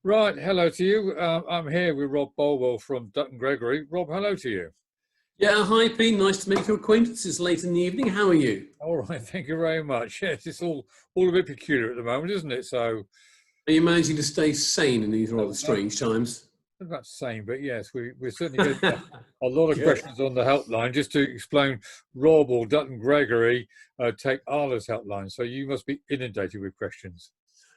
Right, hello to you. I'm here with Rob Bolwell from Dutton Gregory. Rob, hello to you. Yeah, hi Pete, nice to make your acquaintance. It's late in the evening. How are you? All right, thank you very much. Yes, it's all a bit peculiar at the moment, isn't it? So, Are you managing to stay sane in these rather no, no, strange times? I'm not saying, but yes, we're certainly getting a lot of Good. questions on the helpline. Just to explain, Rob or Dutton Gregory take Arla's helpline, so you must be inundated with questions.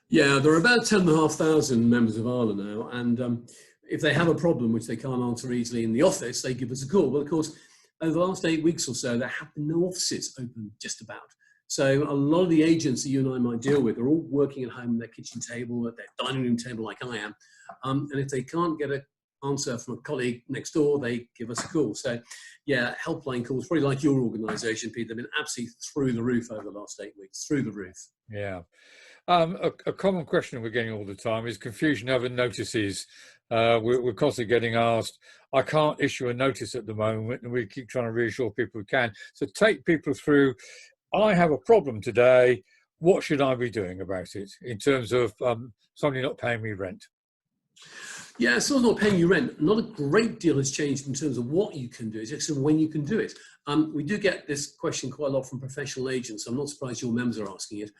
Yeah, there are about 10,500 members of Arla now, and if they have a problem which they can't answer easily in the office, they give us a call. Well, of course, over the last 8 weeks or so, there have been no offices open just about. So a lot of the agents that you and I might deal with are all working at home at their kitchen table, at their dining room table like I am. And if they can't get an answer from a colleague next door, they give us a call. So yeah, helpline calls, probably like your organisation, Pete, they've been absolutely through the roof over the last 8 weeks, through the roof. Yeah. A common question we're getting all the time is confusion over notices. We're constantly getting asked, I can't issue a notice at the moment, and we keep trying to reassure people we can. So take people through, I have a problem today, what should I be doing about it in terms of somebody not paying me rent? Yeah, someone's not paying you rent. Not a great deal has changed in terms of what you can do. It's actually when you can do it. We do get this question quite a lot from professional agents. I'm not surprised your members are asking it.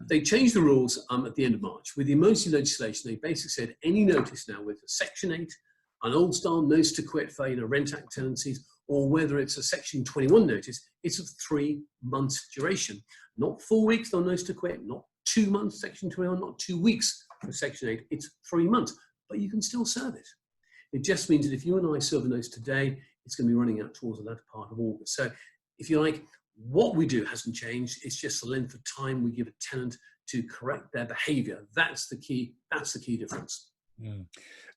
They changed the rules at the end of March. With the emergency legislation, they basically said any notice now with a Section 8, an old style notice to quit for rent act tenancies, or whether it's a Section 21 notice, it's of 3 months duration. Not 4 weeks on notice to quit, not 2 months, Section 21, not 2 weeks for Section 8, it's 3 months. But you can still serve it. It just means that if you and I serve a notice today, it's going to be running out towards the latter part of August. So if you like, what we do hasn't changed. It's just the length of time we give a tenant to correct their behaviour. That's the key. That's the key difference. Mm.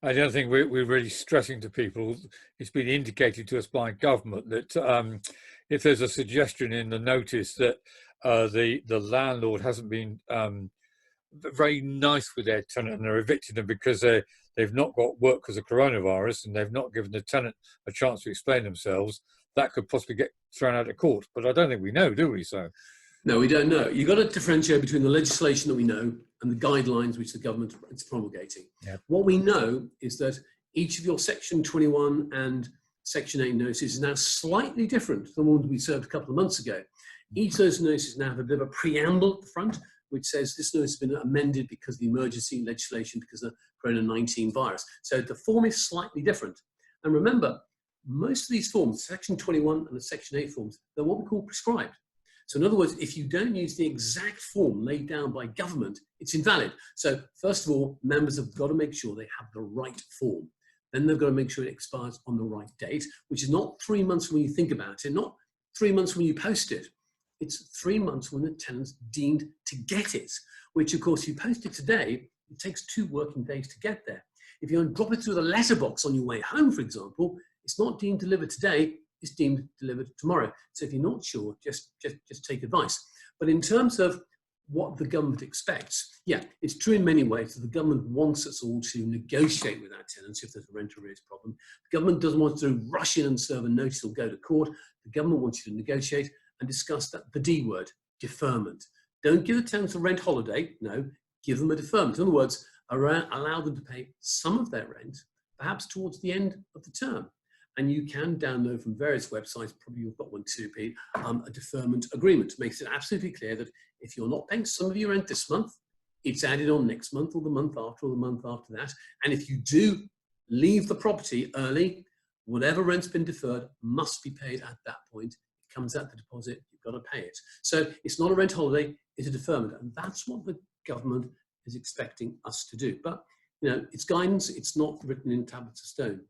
And the other thing we're really stressing to people, it's been indicated to us by government that if there's a suggestion in the notice that the landlord hasn't been very nice with their tenant and they're evicting them because they've not got work because of coronavirus and they've not given the tenant a chance to explain themselves, that could possibly get thrown out of court. But I don't think we know, do we? So no, we don't know. You've got to differentiate between the legislation that we know and the guidelines which the government is promulgating. Yep. What we know is that each of your Section 21 and Section 8 notices is now slightly different than the one we served a couple of months ago. Each of those notices now have a bit of a preamble at the front, which says this notice has been amended because of the emergency legislation, because of the Corona-19 virus. So the form is slightly different. And remember, most of these forms, Section 21 and the Section 8 forms, they're what we call prescribed. So in other words, if you don't use the exact form laid down by government, it's invalid. So first of all, members have got to make sure they have the right form. Then they've got to make sure it expires on the right date, which is not 3 months when you think about it, not 3 months when you post it. It's 3 months when the tenant's deemed to get it, which of course, if you post it today, it takes 2 working days to get there. If you drop it through the letterbox on your way home, for example, it's not deemed delivered today, it's deemed delivered tomorrow. So if you're not sure, just take advice. But in terms of what the government expects, yeah, it's true in many ways that the government wants us all to negotiate with our tenants if there's a rent arrears problem. The government doesn't want to rush in and serve a notice or go to court. The government wants you to negotiate and discuss that, the D word, deferment. Don't give the tenants a rent holiday, no, give them a deferment. In other words, allow them to pay some of their rent, perhaps towards the end of the term. And you can download from various websites, probably you've got one too, Pete, a deferment agreement. Makes it absolutely clear that if you're not paying some of your rent this month, it's added on next month or the month after or the month after that. And if you do leave the property early, whatever rent's been deferred must be paid at that point. Comes out the deposit, you've got to pay it. So it's not a rent holiday, it's a deferment. And that's what the government is expecting us to do. But, you know, it's guidance, it's not written in tablets of stone.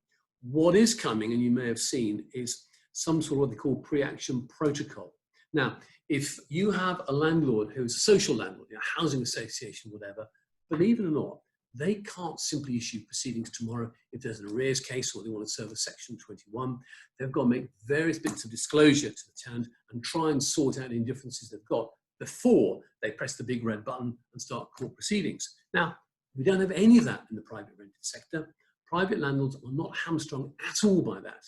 What is coming, and you may have seen, is some sort of what they call pre-action protocol. Now, if you have a landlord who's a social landlord, a housing association, whatever, believe it or not, they can't simply issue proceedings tomorrow if there's an arrears case or they want to serve a Section 21. They've got to make various bits of disclosure to the tenant and try and sort out any differences they've got before they press the big red button and start court proceedings. Now, we don't have any of that in the private rented sector. Private landlords are not hamstrung at all by that.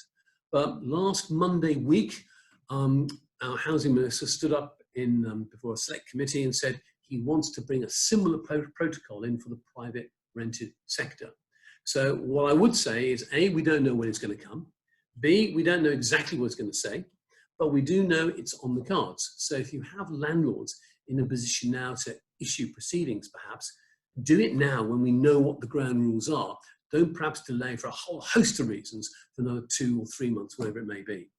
But last Monday week, our housing minister stood up before a select committee and said he wants to bring a similar protocol in for the private rented sector. So what I would say is, A, we don't know when it's going to come. B, we don't know exactly what it's going to say, but we do know it's on the cards. So if you have landlords in a position now to issue proceedings, perhaps, do it now when we know what the ground rules are. Don't perhaps delay for a whole host of reasons for another 2 or 3 months, whatever it may be.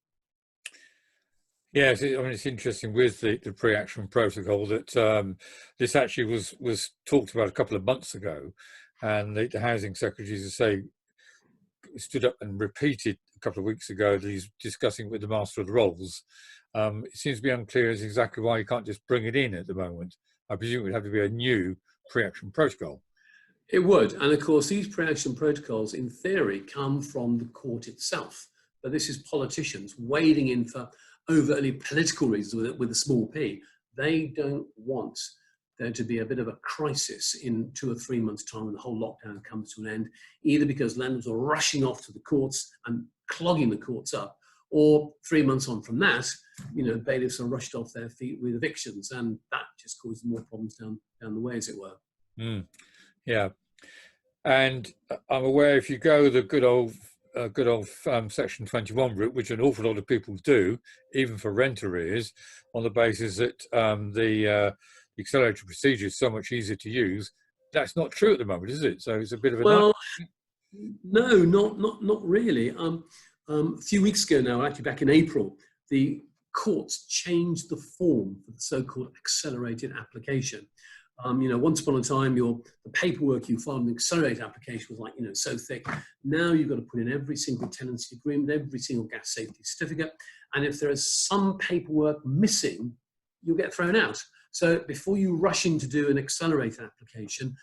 Yes, I mean, it's interesting with the pre-action protocol that this actually was talked about a couple of months ago, and the housing secretary, as I say, stood up and repeated a couple of weeks ago that he's discussing with the master of the rolls. It seems to be unclear as exactly why you can't just bring it in at the moment. I presume it would have to be a new pre-action protocol. It would, and of course these pre-action protocols in theory come from the court itself, but this is politicians wading in for overtly political reasons with a small p. They don't want there to be a bit of a crisis in 2 or 3 months' time when the whole lockdown comes to an end, either because landlords are rushing off to the courts and clogging the courts up, or 3 months on from that, bailiffs are rushed off their feet with evictions, and that just causes more problems down the way, as it were. Yeah, and I'm aware if you go the good old Section 21 route, which an awful lot of people do, even for rent arrears, on the basis that the accelerated procedure is so much easier to use. That's not true at the moment, is it? So it's a bit of a no, not really. A few weeks ago now, actually back in April, the courts changed the form for the so-called accelerated application. Once upon a time, the paperwork you filed in the accelerated application was like, so thick. Now you've got to put in every single tenancy agreement, every single gas safety certificate. And if there is some paperwork missing, you'll get thrown out. So before you rush in to do an accelerated application,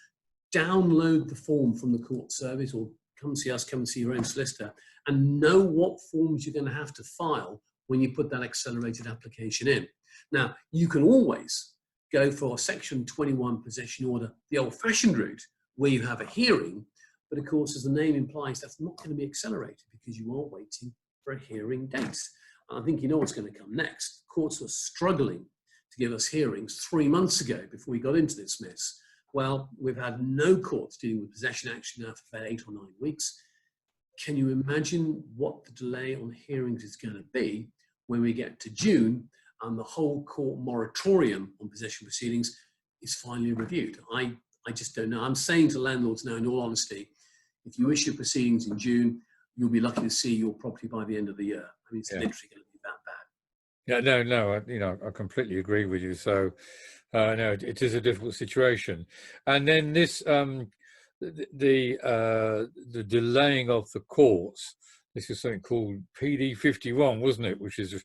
download the form from the court service, or come see us, come and see your own solicitor, and know what forms you're going to have to file when you put that accelerated application in. Now, you can always go for Section 21 possession order, the old-fashioned route, where you have a hearing, but of course, as the name implies, that's not going to be accelerated because you are waiting for a hearing date. And I think you know what's going to come next. Courts were struggling to give us hearings 3 months ago before we got into this mess. Well, we've had no courts dealing with possession action now for about 8 or 9 weeks. Can you imagine what the delay on hearings is going to be when we get to June and the whole court moratorium on possession proceedings is finally reviewed? I just don't know. I'm saying to landlords now, in all honesty, if you issue proceedings in June, you'll be lucky to see your property by the end of the year. I mean, it's literally going to be that bad. Yeah, no, I completely agree with you. So, no, it is a difficult situation. And then this, the delaying of the courts. This is something called PD 51, wasn't it? Which is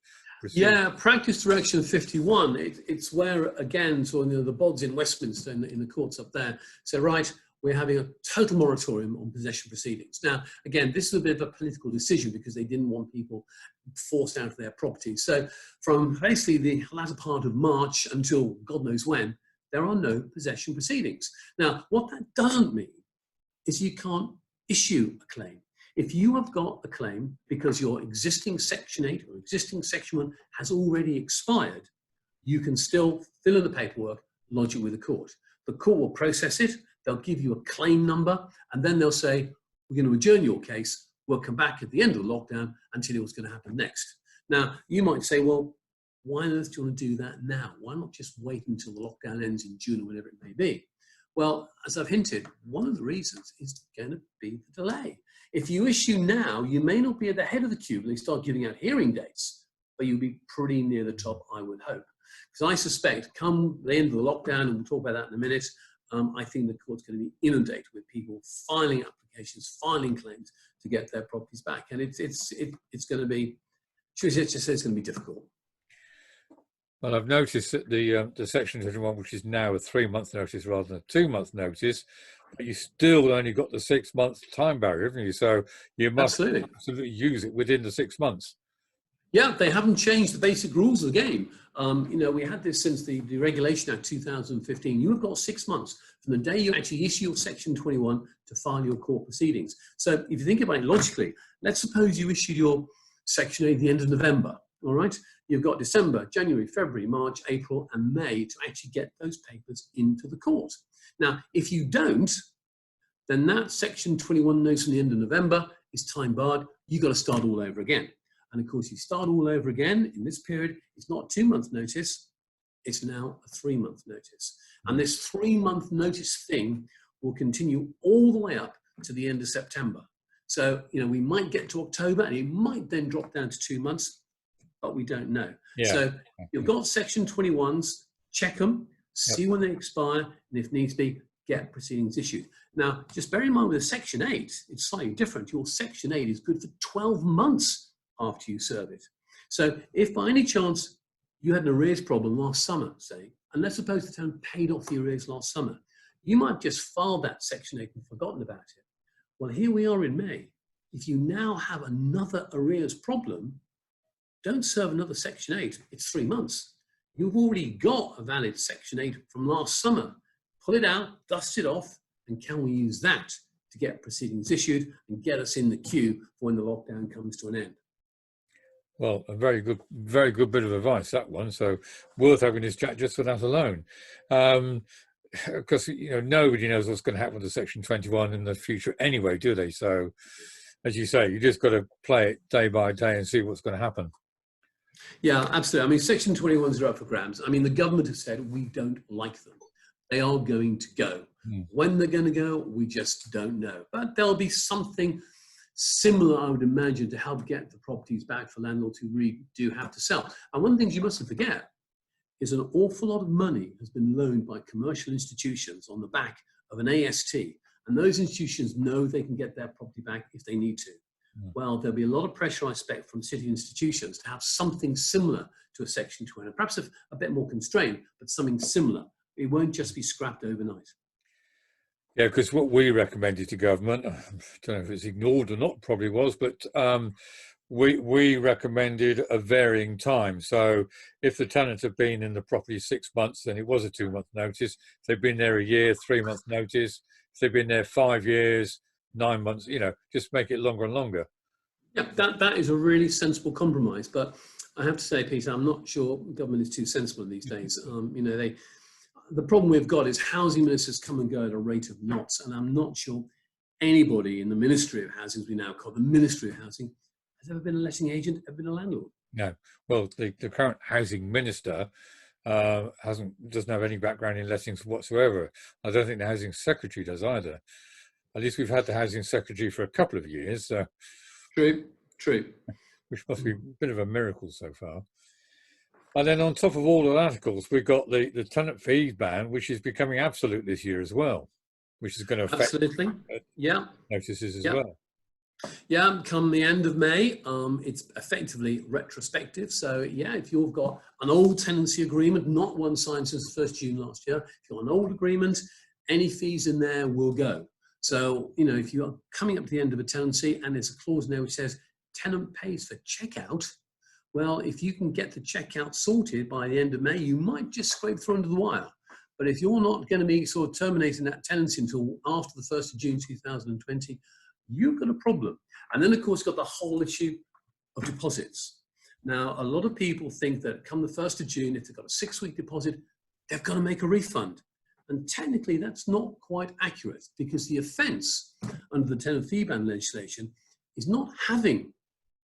Practice Direction 51. It's where, again, so the bods in Westminster in the courts up there say, right, we're having a total moratorium on possession proceedings. Now, again, this is a bit of a political decision because they didn't want people forced out of their property. So from basically the latter part of March until God knows when, there are no possession proceedings. Now, what that doesn't mean is you can't issue a claim. If you have got a claim because your existing Section 8 or existing Section 1 has already expired, you can still fill in the paperwork, lodge it with the court. The court will process it, they'll give you a claim number, and then they'll say, we're going to adjourn your case, we'll come back at the end of the lockdown and tell you what's going to happen next. Now, you might say, well, why on earth do you want to do that now? Why not just wait until the lockdown ends in June or whenever it may be? Well, as I've hinted, one of the reasons is going to be the delay. If you issue now, you may not be at the head of the queue when they start giving out hearing dates, but you'll be pretty near the top, I would hope. Because I suspect, come the end of the lockdown, and we'll talk about that in a minute, I think the court's going to be inundated with people filing applications, filing claims to get their properties back. And it's going to be, should we just say it's going to be difficult. Well, I've noticed that the Section 21, which is now a 3-month notice rather than a 2-month notice, but you still only got the 6-month time barrier, haven't you? So you must absolutely use it within the 6 months. Yeah, they haven't changed the basic rules of the game. We had this since the Regulation Act 2015. You have got 6 months from the day you actually issue your Section 21 to file your court proceedings. So if you think about it logically, let's suppose you issued your Section 8 at the end of November, all right? You've got December, January, February, March, April, and May to actually get those papers into the court. Now, if you don't, then that Section 21 notice from the end of November is time barred. You've got to start all over again. And of course, you start all over again in this period. It's not a 2-month notice. It's now a 3-month notice. And this 3-month notice thing will continue all the way up to the end of September. So, we might get to October and it might then drop down to 2 months, but we don't know. Yeah. So you've got Section 21s, check them, see when they expire, and if needs be, get proceedings issued. Now, just bear in mind with a Section 8, it's slightly different. Your Section 8 is good for 12 months after you serve it. So if by any chance you had an arrears problem last summer, say, and let's suppose the tenant paid off the arrears last summer, you might have just filed that Section 8 and forgotten about it. Well, here we are in May. If you now have another arrears problem, don't serve another Section 8. It's 3 months. You've already got a valid Section 8 from last summer. Pull it out, dust it off, and can we use that to get proceedings issued and get us in the queue for when the lockdown comes to an end? Well, a very good bit of advice, that one. So worth having this chat just for that alone. Because nobody knows what's going to happen to Section 21 in the future anyway, do they? So, as you say, you just got to play it day by day and see what's going to happen. Yeah, absolutely. I mean, Section 21s are up for grabs. I mean, the government has said we don't like them. They are going to go. When they're going to go, we just don't know. But there'll be something similar, I would imagine, to help get the properties back for landlords who really do have to sell. And one thing you mustn't forget is an awful lot of money has been loaned by commercial institutions on the back of an AST. And those institutions know they can get their property back if they need to. Well, there'll be a lot of pressure, I expect, from city institutions to have something similar to a Section 20, perhaps a bit more constrained, but something similar. It won't just be scrapped overnight. Yeah, because what we recommended to government, I don't know if it's ignored or not, probably was, but we recommended a varying time. So if the tenant had been in the property 6 months, then it was a 2-month notice. If they've been there a year, 3-month notice. If they've been there 5 years, 9 months, just make it longer and longer. Yeah, that is a really sensible compromise. But I have to say, Peter, I'm not sure government is too sensible these days. The problem we've got is housing ministers come and go at a rate of knots, and I'm not sure anybody in the Ministry of Housing, as we now call the Ministry of Housing, has ever been a letting agent, ever been a landlord. No. Well, the current housing minister doesn't have any background in lettings whatsoever. I don't think the housing secretary does either. At least we've had the housing secretary for a couple of years. True. Which must be a bit of a miracle so far. And then on top of all the articles, we've got the tenant fee ban, which is becoming absolute this year as well, which is going to affect notices as well. Yeah, come the end of May, it's effectively retrospective. So yeah, if you've got an old tenancy agreement, not one signed since the 1st June last year, if you've got an old agreement, any fees in there will go. So, if you're coming up to the end of a tenancy and there's a clause in there which says tenant pays for checkout, well, if you can get the checkout sorted by the end of May, you might just scrape through under the wire. But if you're not going to be sort of terminating that tenancy until after the 1st of June 2020, you've got a problem. And then, of course, you've got the whole issue of deposits. Now, a lot of people think that come the 1st of June, if they've got a 6-week deposit, they've got to make a refund. And technically, that's not quite accurate, because the offence under the Tenant Fee Ban legislation is not having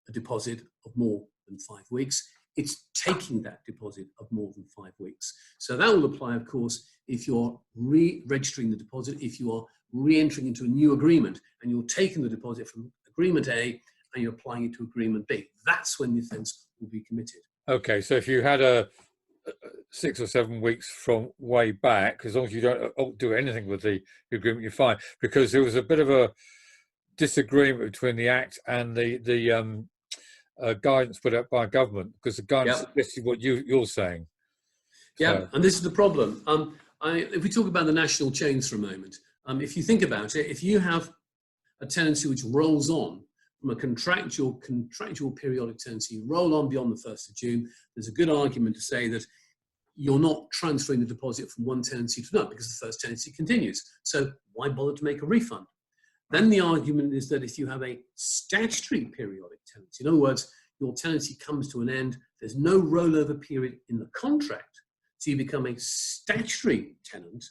a deposit of more than 5 weeks. It's taking that deposit of more than 5 weeks. So that will apply, of course, if you're re-registering the deposit, if you are re-entering into a new agreement and you're taking the deposit from Agreement A and you're applying it to Agreement B. That's when the offence will be committed. Okay, so if you had a 6 or 7 weeks from way back, as long as you don't do anything with the agreement, you're fine. Because there was a bit of a disagreement between the Act and the guidance put out by government, because the guidance suggested what you're saying. Yeah, so. And this is the problem. If we talk about the national chains for a moment, if you think about it, if you have a tenancy which rolls on from a contractual periodic tenancy, roll on beyond the 1st of June, there's a good argument to say that you're not transferring the deposit from one tenancy to another because the first tenancy continues. So why bother to make a refund? Then the argument is that if you have a statutory periodic tenancy, in other words, your tenancy comes to an end, there's no rollover period in the contract, so you become a statutory tenant,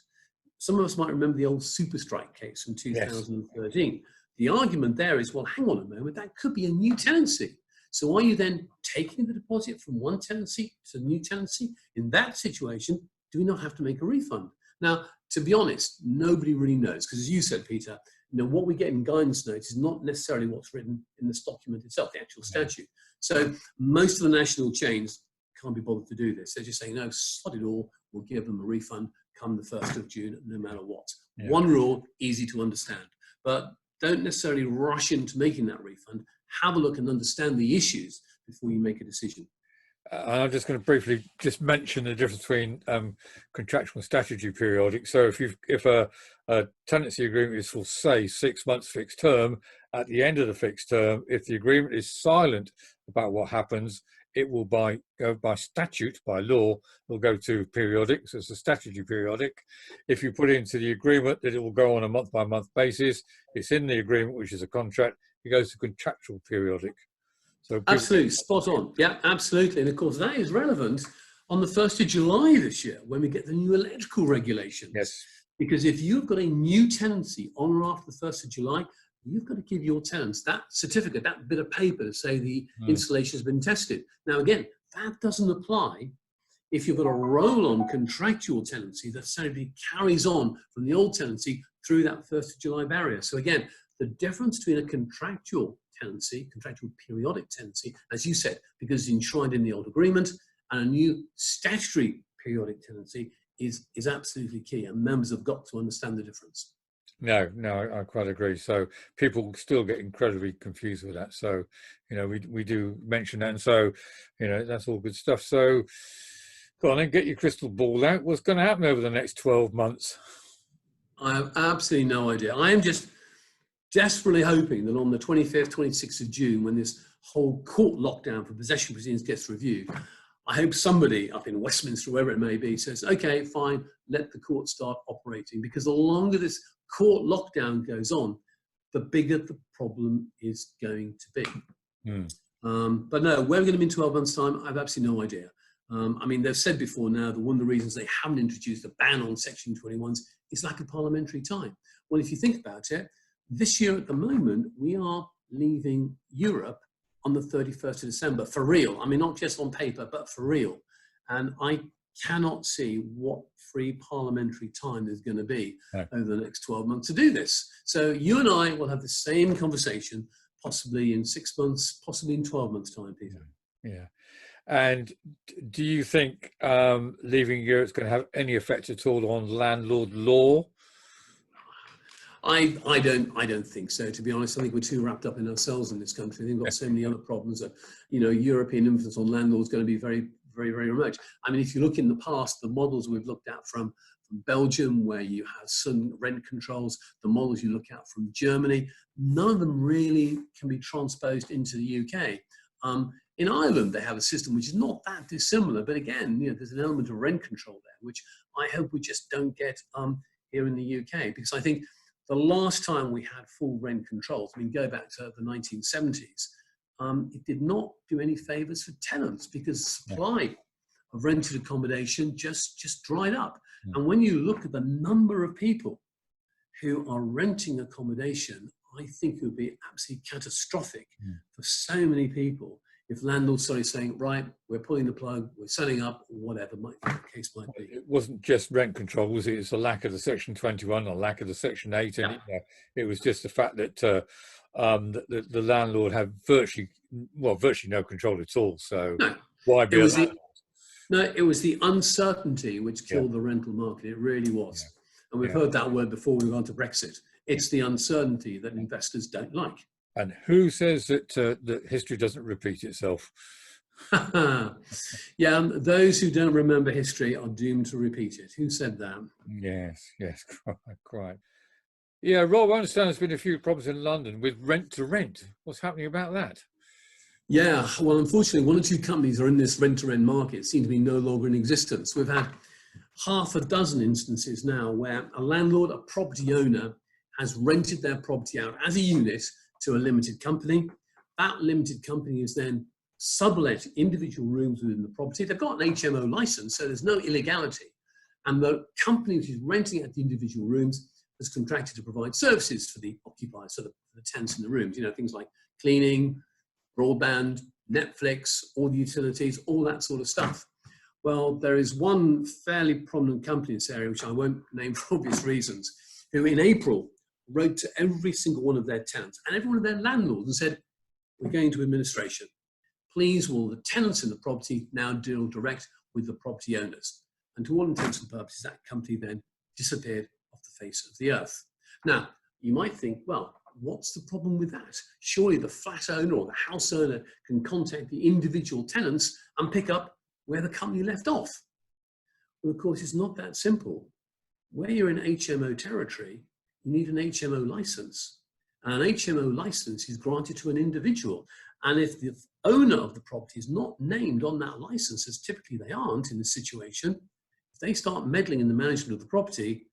some of us might remember the old super strike case from Yes. 2013. The argument there is, well, hang on a moment, that could be a new tenancy. So are you then taking the deposit from one tenancy to a new tenancy? In that situation, do we not have to make a refund? Now, to be honest, nobody really knows, because as you said, Peter, what we get in guidance notes is not necessarily what's written in this document itself, the actual statute. So most of the national chains can't be bothered to do this. They're just saying, no, sod it all, we'll give them a refund come the 1st of June, no matter what. Yeah. One rule, easy to understand. But don't necessarily rush into making that refund. Have a look and understand the issues before you make a decision. I'm just going to briefly just mention the difference between contractual and statutory periodic. So if a tenancy agreement is for, say, 6 months fixed term, at the end of the fixed term, if the agreement is silent about what happens, it will go by statute, by law, will go to periodic. So it's a statutory periodic. If you put into the agreement that it will go on a month-by-month basis, it's in the agreement, which is a contract, it goes to contractual periodic. So absolutely, spot on. Yeah, absolutely. And of course, that is relevant on the 1st of July this year when we get the new electrical regulations. Yes. Because if you've got a new tenancy on or after the 1st of July, you've got to give your tenants that certificate, that bit of paper to say the installation has been tested. Now, again, that doesn't apply if you've got a roll-on contractual tenancy that simply carries on from the old tenancy through that 1st of July barrier. So again, the difference between a contractual tenancy, contractual periodic tenancy, as you said, because it's enshrined in the old agreement, and a new statutory periodic tenancy is absolutely key, and members have got to understand the difference. No, I quite agree. So people still get incredibly confused with that. So, we do mention that, and so, that's all good stuff. So, go on and get your crystal ball out. What's going to happen over the next 12 months? I have absolutely no idea. I am just desperately hoping that on the 25th, 26th of June, when this whole court lockdown for possession proceedings gets reviewed, I hope somebody up in Westminster, wherever it may be, says, okay, fine, let the court start operating. Because the longer this court lockdown goes on, the bigger the problem is going to be. But no, where we're going to be in 12 months' time, I have absolutely no idea. I mean, they've said before now that one of the reasons they haven't introduced a ban on Section 21s is lack of parliamentary time. Well, if you think about it, this year at the moment, we are leaving Europe on the 31st of December, for real. I mean, not just on paper, but for real. And I cannot see what free parliamentary time there's going to be over the next 12 months to do this. So you and I will have the same conversation, possibly in 6 months, possibly in 12 months' time, Peter. Yeah. And do you think leaving Europe is going to have any effect at all on landlord law? I don't think so, to be honest. I think we're too wrapped up in ourselves in this country. We've got so many other problems that, European influence on landlords is going to be very, very, very remote. I mean, if you look in the past, the models we've looked at from Belgium, where you have some rent controls, the models you look at from Germany, none of them really can be transposed into the UK. In Ireland, they have a system which is not that dissimilar, but again, there's an element of rent control there, which I hope we just don't get here in the UK, because I think the last time we had full rent controls, I mean, go back to the 1970s, it did not do any favours for tenants because supply of rented accommodation just dried up. And when you look at the number of people who are renting accommodation, I think it would be absolutely catastrophic for so many people if landlords started saying, right, we're pulling the plug, we're selling up, whatever the case might be. It wasn't just rent control, was it? It's a lack of the Section 21 or lack of the Section 8. And it was just the fact that the landlord had virtually no control at all. So why be a landlord? It was the uncertainty which killed the rental market. It really was. And we've heard that word before we've gone to Brexit. It's the uncertainty that investors don't like. And who says that history doesn't repeat itself? Those who don't remember history are doomed to repeat it. Who said that? Yes, quite. Yeah, Rob, I understand there's been a few problems in London with rent to rent. What's happening about that? Yeah, well, unfortunately, one or two companies are in this rent-to-rent market, seem to be no longer in existence. We've had half a dozen instances now where a landlord, a property owner, has rented their property out as a unit to a limited company. That limited company is then sublet individual rooms within the property. They've got an HMO license, so there's no illegality. and the company which is renting out the individual rooms has contracted to provide services for the occupiers, so the tenants in the rooms, things like cleaning, broadband, Netflix, all the utilities, all that sort of stuff. Well, there is one fairly prominent company in this area, which I won't name for obvious reasons, who in April wrote to every single one of their tenants and every one of their landlords and said, we're going to administration. Please will the tenants in the property now deal direct with the property owners. And to all intents and purposes, that company then disappeared off the face of the earth. Now, you might think, well, what's the problem with that? Surely the flat owner or the house owner can contact the individual tenants and pick up where the company left off. Well, of course, it's not that simple. Where you're in HMO territory, you need an HMO license. And an HMO license is granted to an individual. And if the owner of the property is not named on that license, as typically they aren't in this situation, if they start meddling in the management of the property,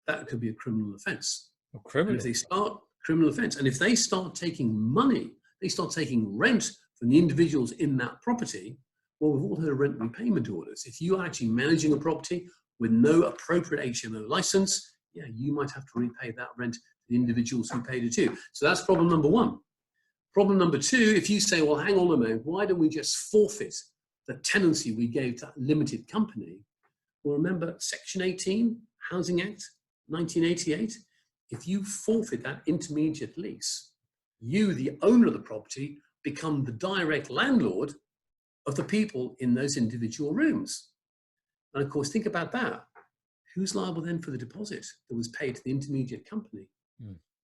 that could be a criminal offence. Criminal. If they start criminal offence, and if they start taking money, they start taking rent from the individuals in that property, well, we've all heard of rent repayment orders. If you are actually managing a property with no appropriate HMO license, yeah, you might have to repay that rent to the individuals who paid it to. So that's problem number one. Problem number two, if you say, well, hang on a moment, why don't we just forfeit the tenancy we gave to that limited company? Well, remember Section 18, Housing Act, 1988? If you forfeit that intermediate lease, you, the owner of the property, become the direct landlord of the people in those individual rooms. And of course, think about that. Who's liable then for the deposit that was paid to the intermediate company?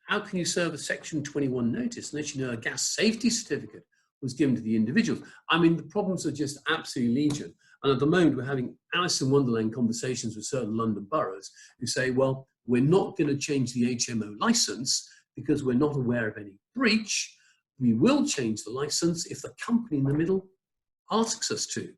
How can you serve a Section 21 notice unless you know a gas safety certificate was given to the individuals? I mean, the problems are just absolutely legion. And at the moment, we're having Alice in Wonderland conversations with certain London boroughs who say, well, we're not going to change the HMO license because we're not aware of any breach. We will change the license if the company in the middle asks us to.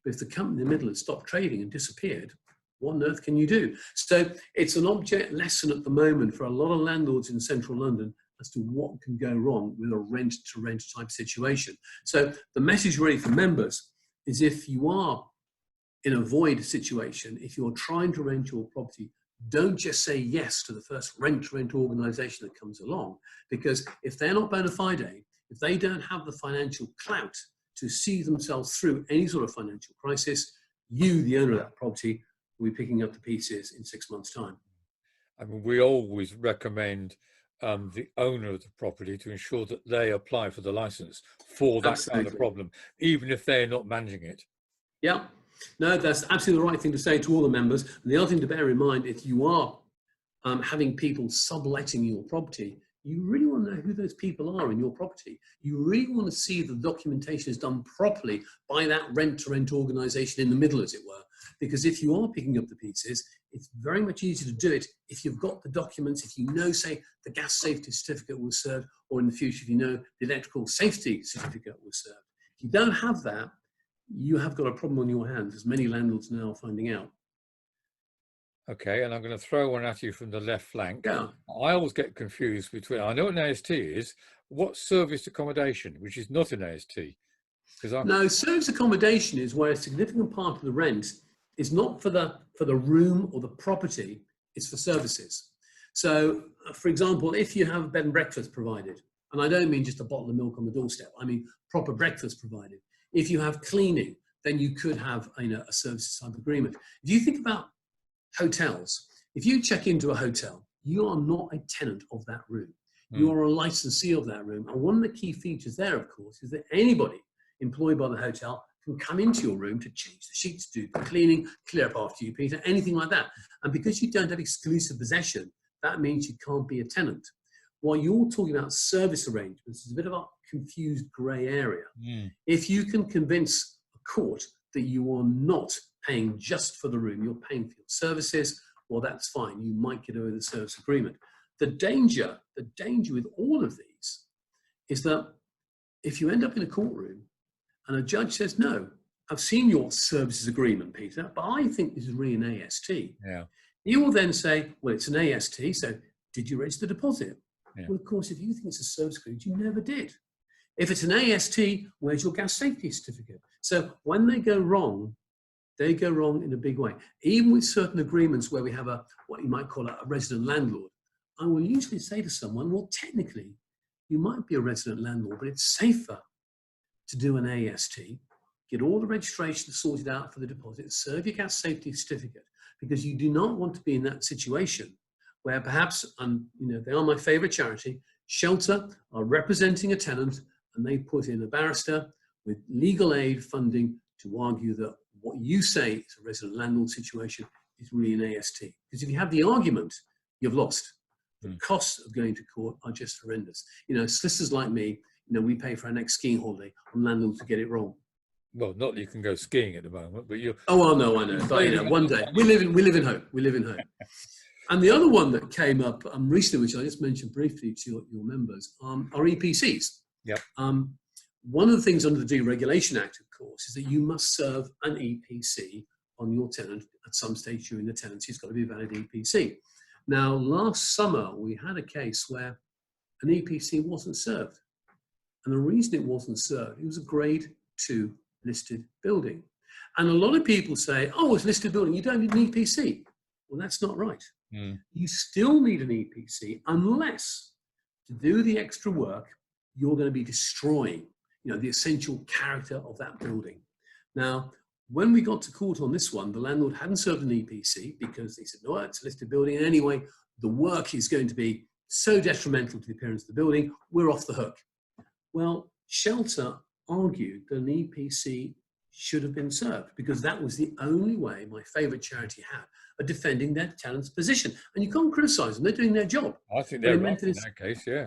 But if the company in the middle has stopped trading and disappeared, what on earth can you do? So it's an object lesson at the moment for a lot of landlords in central London as to what can go wrong with a rent-to-rent type situation. So the message really for members is if you are in a void situation, if you're trying to rent your property, don't just say yes to the first rent-to-rent organisation that comes along, because if they're not bona fide, if they don't have the financial clout to see themselves through any sort of financial crisis, you, the owner of that property, will be picking up the pieces in 6 months' time. I mean, we always recommend the owner of the property to ensure that they apply for the license for that Absolutely. kind of problem, even if they're not managing it. Yeah, no, that's absolutely the right thing to say to all the members. And the other thing to bear in mind, if you are having people subletting your property, you really want to know who those people are in your property. You really want to see the documentation is done properly by that rent-to-rent organisation in the middle, as it were. Because if you are picking up the pieces, it's very much easier to do it if you've got the documents, if you know, say, the gas safety certificate was served, or in the future, if you know the electrical safety certificate was served. If you don't have that, you have got a problem on your hands, as many landlords now are finding out. Okay, and I'm going to throw one at you from the left flank. Yeah. I always get confused between, I know what an AST is, what's serviced accommodation, which is not an AST? No, service accommodation is where a significant part of the rent is not for the room or the property, it's for services. So, for example, if you have bed and breakfast provided, and I don't mean just a bottle of milk on the doorstep, I mean proper breakfast provided. If you have cleaning, then you could have a services type agreement. If you think about hotels, if you check into a hotel, you are not a tenant of that room. You are a licensee of that room. And one of the key features there, of course, is that anybody employed by the hotel can come into your room to change the sheets, do the cleaning, clear up after you, Peter, anything like that. And because you don't have exclusive possession, that means you can't be a tenant. While you're talking about service arrangements, it's a bit of a confused grey area. If you can convince a court that you are not paying just for the room, you're paying for your services, well, that's fine. You might get away with a service agreement. The danger with all of these is that if you end up in a courtroom and a judge says, no, I've seen your services agreement, Peter, but I think this is really an AST. Yeah. You will then say, well, it's an AST, so did you raise the deposit? Yeah. Well, of course, if you think it's a service agreement, you never did. If it's an AST, where's your gas safety certificate? So when they go wrong, they go wrong in a big way. Even with certain agreements where we have what you might call a resident landlord, I will usually say to someone, well, technically, you might be a resident landlord, but it's safer to do an AST, get all the registration sorted out for the deposit, serve your gas safety certificate, because you do not want to be in that situation where perhaps, they are my favorite charity, Shelter are representing a tenant and they put in a barrister with legal aid funding to argue that what you say is a resident landlord situation is really an AST. Because if you have the argument, you've lost. The costs of going to court are just horrendous. Solicitors like me, we pay for our next skiing holiday on landlords to get it wrong. Well, not that you can go skiing at the moment, but you. Oh, well, no, I know. But one day we live in hope. We live in hope. And the other one that came up recently, which I just mentioned briefly to your members, are EPCs. Yep. One of the things under the Deregulation Act, of course, is that you must serve an EPC on your tenant at some stage during the tenancy. It's got to be a valid EPC. Now, last summer, we had a case where an EPC wasn't served. And the reason it wasn't served, it was a grade 2 listed building. And a lot of people say, oh, it's a listed building, you don't need an EPC. Well, that's not right. You still need an EPC unless, to do the extra work, you're going to be destroying, the essential character of that building. Now, when we got to court on this one, the landlord hadn't served an EPC because they said, no, it's a listed building. And anyway, the work is going to be so detrimental to the appearance of the building, we're off the hook. Well, Shelter argued that an EPC should have been served because that was the only way my favorite charity had of defending their tenant's position. And you can't criticize them, they're doing their job. I think they're right in that case, yeah.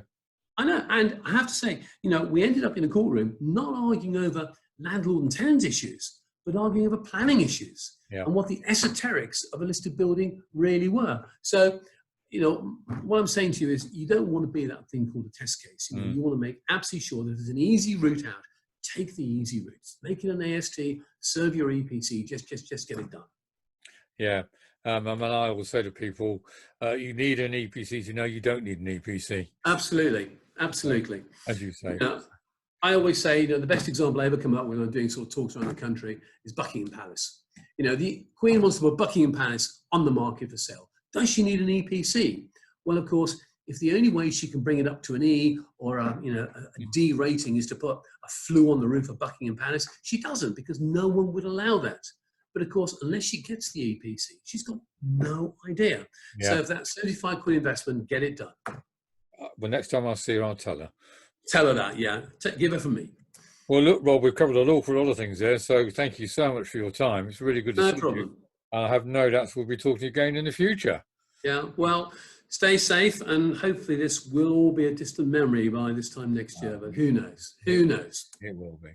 I know, and I have to say, we ended up in a courtroom not arguing over landlord and tenant issues, but arguing over planning issues and what the esoterics of a listed building really were. So, what I'm saying to you is you don't want to be that thing called a test case. You want to make absolutely sure that there's an easy route out. Take the easy routes. Make it an AST, serve your EPC, just get it done. Yeah. I always say to people, you need an EPC to know you don't need an EPC. Absolutely. As you say. I always say, the best example I ever come up with when I'm doing sort of talks around the country is Buckingham Palace. The Queen wants to put Buckingham Palace on the market for sale. Does she need an EPC? Well, of course, if the only way she can bring it up to an E or a D rating is to put a flue on the roof of Buckingham Palace, she doesn't because no one would allow that. But of course, unless she gets the EPC, she's got no idea. So if that's 75 quid investment, get it done. Well, next time I see her, I'll tell her. Tell her that, yeah. Give her from me. Well, look, Rob, we've covered an awful lot of things there, so thank you so much for your time. It's really good to see you. I have no doubts we'll be talking again in the future. Yeah, well, stay safe, and hopefully this will all be a distant memory by this time next year, but who knows? Who knows? It will be.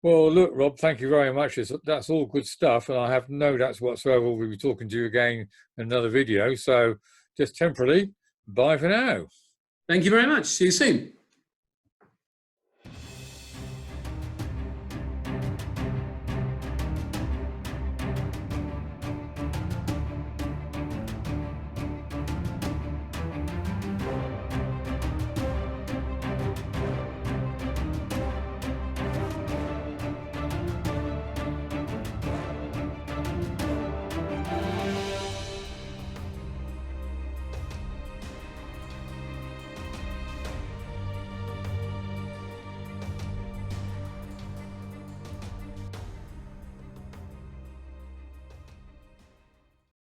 Well, look, Rob, thank you very much. That's all good stuff, and I have no doubts whatsoever we'll be talking to you again in another video. So just temporarily, bye for now. Thank you very much. See you soon.